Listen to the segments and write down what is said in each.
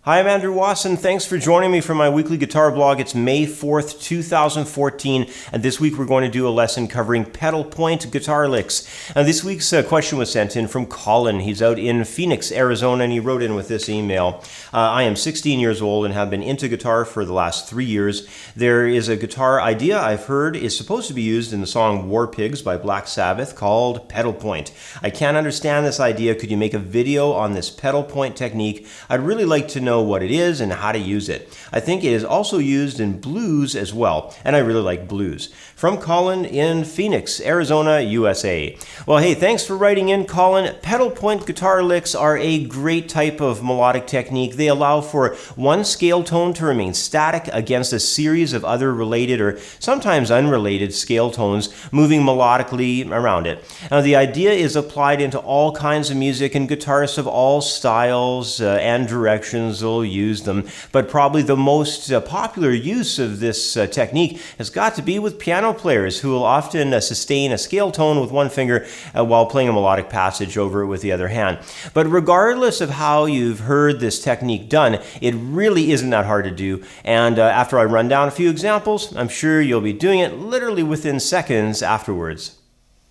Hi, I'm Andrew Wasson. Thanks for joining me for my weekly guitar blog. It's May 4th, 2014, and this week we're going to do a lesson covering pedal point guitar licks. This week's question was sent in from Colin. He's out in Phoenix, Arizona, and he wrote in with this email. I am 16 years old and have been into guitar for the last 3 years. There is a guitar idea I've heard is supposed to be used in the song War Pigs by Black Sabbath called pedal point. I can't understand this idea. Could you make a video on this pedal point technique? I'd really like to know what it is and how to use it. I think it is also used in blues as well, and I really like blues. From Colin in Phoenix, Arizona, USA. Well, hey, thanks for writing in, Colin. Pedal point guitar licks are a great type of melodic technique. They allow for one scale tone to remain static against a series of other related or sometimes unrelated scale tones moving melodically around it. Now, the idea is applied into all kinds of music, and guitarists of all styles and directions will use them, but probably the most popular use of this technique has got to be with piano players who will often sustain a scale tone with one finger while playing a melodic passage over it with the other hand. But regardless of how you've heard this technique done, it really isn't that hard to do, and after I run down a few examples, I'm sure you'll be doing it literally within seconds afterwards.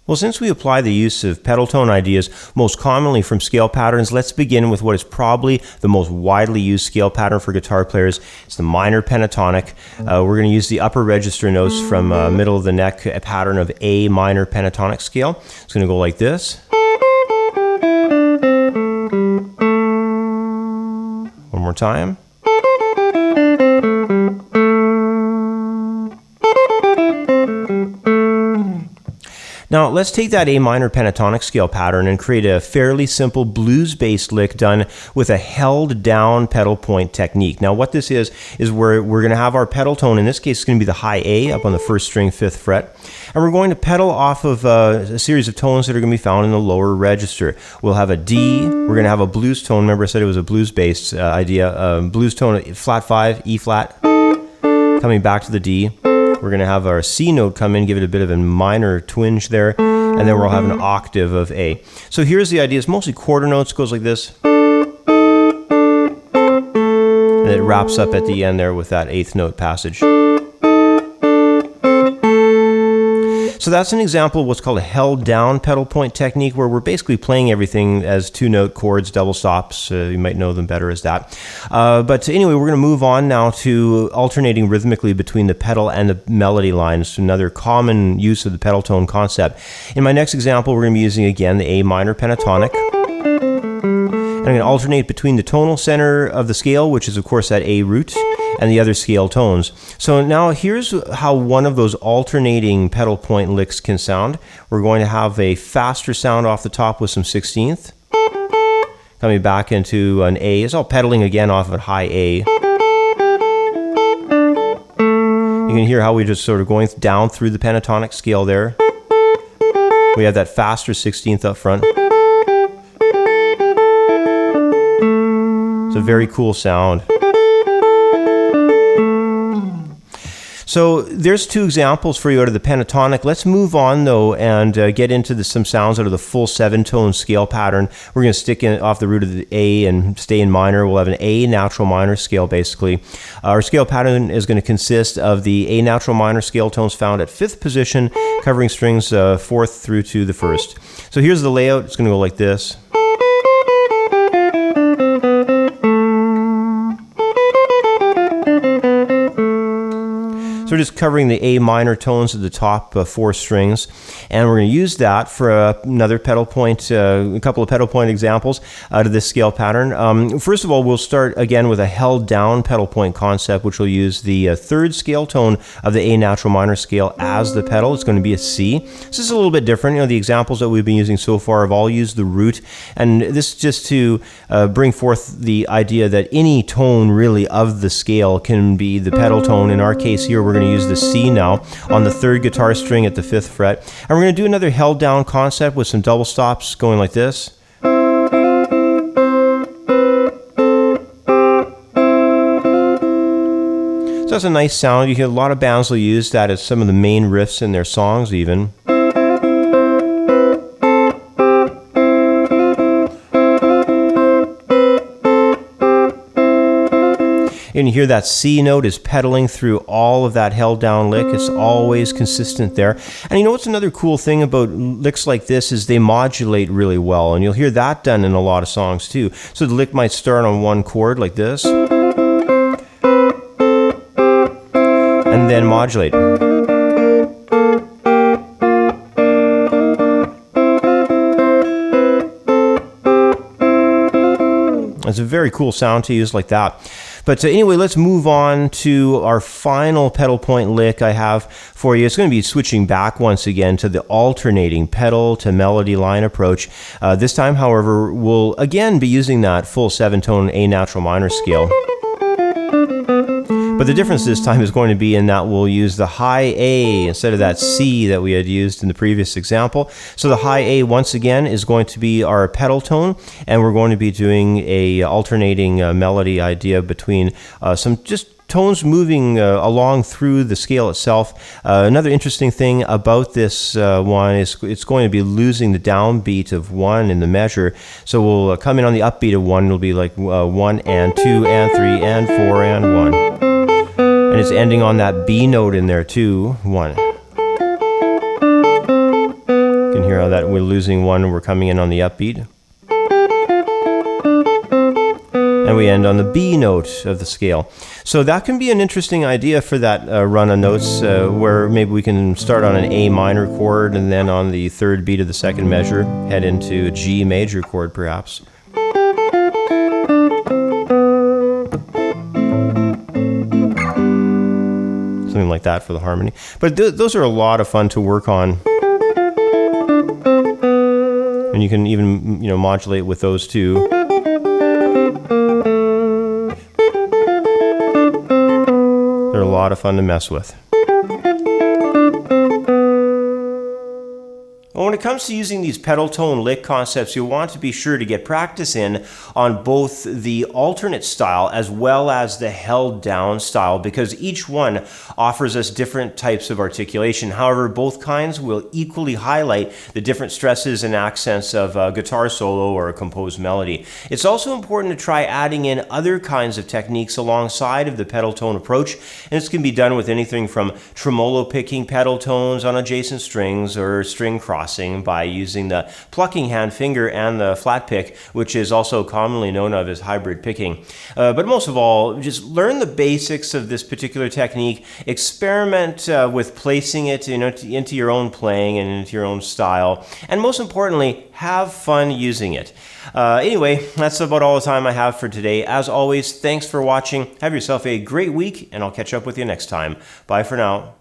Well, since we apply the use of pedal tone ideas most commonly from scale patterns, let's begin with what is probably the most widely used scale pattern for guitar players. It's the minor pentatonic. We're going to use the upper register notes from middle of the neck, a pattern of A minor pentatonic scale. It's going to go like this. One more time. Now, let's take that A minor pentatonic scale pattern and create a fairly simple blues-based lick done with a held-down pedal point technique. Now, what this is where we're going to have our pedal tone. In this case, it's going to be the high A up on the first string, 5th fret. And we're going to pedal off of a series of tones that are going to be found in the lower register. We'll have a D. We're going to have a blues tone. Remember I said it was a blues-based idea. Blues tone, flat 5, E flat, coming back to the D. We're going to have our C note come in, give it a bit of a minor twinge there, and then we'll have an octave of A. So here's the idea. It's mostly quarter notes. It goes like this. And it wraps up at the end there with that 8th note passage. So that's an example of what's called a held down pedal point technique, where we're basically playing everything as 2-note chords, double stops. You might know them better as that. But anyway, we're going to move on now to alternating rhythmically between the pedal and the melody lines, another common use of the pedal tone concept. In my next example, we're going to be using again the A minor pentatonic. And I'm going to alternate between the tonal center of the scale, which is of course that A root, and the other scale tones. So now here's how one of those alternating pedal point licks can sound. We're going to have a faster sound off the top with some 16th. Coming back into an A. It's all pedaling again off of a high A. You can hear how we just sort of going down through the pentatonic scale there. We have that faster 16th up front. It's a very cool sound. So there's two examples for you out of the pentatonic. Let's move on though and get into some sounds out of the full 7-tone scale pattern. We're going to stick in off the root of the A and stay in minor. We'll have an A natural minor scale basically. Our scale pattern is going to consist of the A natural minor scale tones found at 5th position, covering strings 4th through to the 1st. So here's the layout. It's going to go like this. So we're just covering the A minor tones at the top 4 strings, and we're going to use that for another pedal point, a couple of pedal point examples out of this scale pattern. First of all, we'll start again with a held down pedal point concept, which will use the 3rd scale tone of the A natural minor scale as the pedal. It's going to be a C. This is a little bit different. You know, the examples that we've been using so far have all used the root, and this is just to bring forth the idea that any tone really of the scale can be the pedal tone. In our case here, we're going to use the C now on the 3rd guitar string at the 5th fret. And we're going to do another held down concept with some double stops going like this. So that's a nice sound. You hear a lot of bands will use that as some of the main riffs in their songs even. And you hear that C note is pedaling through all of that held down lick. It's always consistent there. And you know what's another cool thing about licks like this is they modulate really well. And you'll hear that done in a lot of songs too. So the lick might start on one chord like this, and then modulate. It's a very cool sound to use like that. But anyway, let's move on to our final pedal point lick I have for you. It's going to be switching back once again to the alternating pedal to melody line approach. This time, however, we'll again be using that full 7-tone A natural minor scale. But the difference this time is going to be in that we'll use the high A instead of that C that we had used in the previous example. So the high A once again is going to be our pedal tone, and we're going to be doing a alternating melody idea between some just tones moving along through the scale itself. Another interesting thing about this one is it's going to be losing the downbeat of 1 in the measure. So we'll come in on the upbeat of 1. It'll be like 1 and 2 and 3 and 4 and 1. And it's ending on that B note in there too, 1. You can hear how that we're losing 1 and we're coming in on the upbeat. And we end on the B note of the scale. So that can be an interesting idea for that run of notes where maybe we can start on an A minor chord and then on the third beat of the second measure head into a G major chord perhaps. Something like that for the harmony. But those are a lot of fun to work on. And you can even, modulate with those too. They're a lot of fun to mess with. Well, when it comes to using these pedal tone lick concepts, you'll want to be sure to get practice in on both the alternate style as well as the held down style, because each one offers us different types of articulation. However, both kinds will equally highlight the different stresses and accents of a guitar solo or a composed melody. It's also important to try adding in other kinds of techniques alongside of the pedal tone approach, and this can be done with anything from tremolo picking pedal tones on adjacent strings or string crossing by using the plucking hand finger and the flat pick, which is also commonly known of as hybrid picking. But most of all, just learn the basics of this particular technique, experiment with placing it into your own playing and into your own style, and most importantly, have fun using it. Anyway, that's about all the time I have for today. As always, thanks for watching. Have yourself a great week, and I'll catch up with you next time. Bye for now.